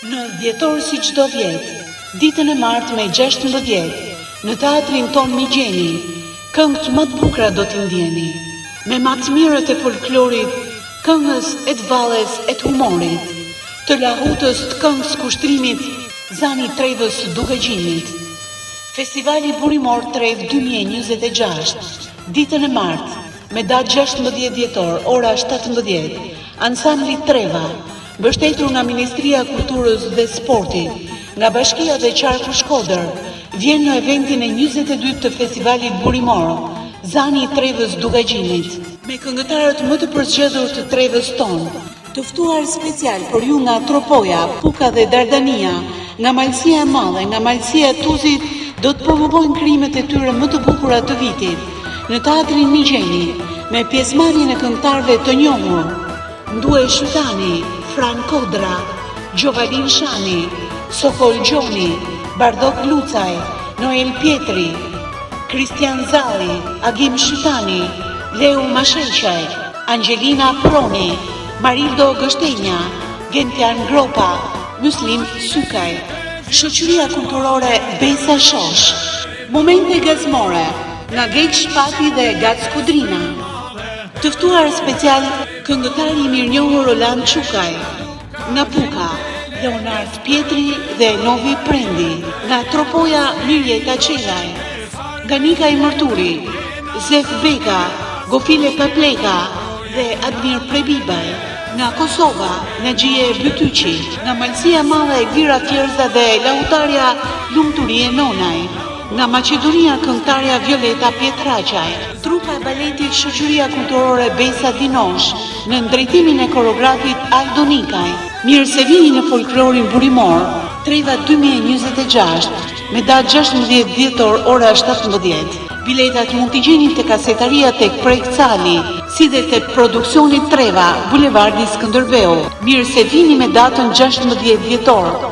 Në dhjetor si çdo vjet, ditën e martë me 16, në teatrin ton Migjeni, këngët më të bukura do t'i ndjeni, me më të mirët e folklorit, këngës e të valles e të humorit, të lahutës të këngës kushtrimit, zani trevës dukegjimit. Festivali Burimor Trev 2026, ditën e martë, me datë 16 dhjetor, ora 17, ansambli Treva, mbështetur nga Ministria e Kulturës dhe Sportit, nga Bashkia dhe Qarku Shkodër, vjen në eventin e 22 të festivalit Burimor, zani i Trevës dukegjimit, me këngëtarët më të përzgjedhur të Trevës tonë, të ftuar special për ju nga Tropoja, Puka dhe Dardania, nga Malësia e Madhe, nga Malësia e Tuzit, do të promovojnë krimet e tyre më të bukura të vitit, në teatrin Migjeni, me pjesëmarrjen e këngëtarëve të njohur, Ndue Shutani, Fran Kodra, Gjovalin Shani, Sokol Gjoni, Bardok Lucaj, Noel Pietri, Kristian Zalli, Agim Shutani, Leu Masheqaj, Angelina Proni, Marildo Gështenja, Gentian Gropa, Muslim Sykaj, Shoqëria Kulturore Besa Shosh, Momente Gazmore, nga Gek Shpati dhe Gac Kudrina. Të ftuar special këngëtari i mirënjohur Roland Çukaj, nga Puka, Leonard Pietri dhe Novi Prendi, nga Tropoja Mirjeta Qelaj, nga Nika i Mërturi, Zef Beka, Gofile Papleka dhe Admir Prebibaj, nga Kosova, nga Gjie Bytyqi, nga Malësia Madhe Elvira Fjerza dhe lautarja Lumturie Nonaj, nga Maqedonia këngëtarja Violeta Pietraqaj, trupa e baletit Shoqëria Kulturore Besa Dinosh, në drejtimin e koreografit Aldo Nikaj. Mirë se vini në folklorin burimor, Treva 2026, me datë 16 dhjetor, ora 17. Biletat mund t'i gjeni te kasetaria tek Projekt Cali, si dhe te produksioni Treva, Bulevardi Skënderbeu. Mirë se vini me datën 16 dhjetor.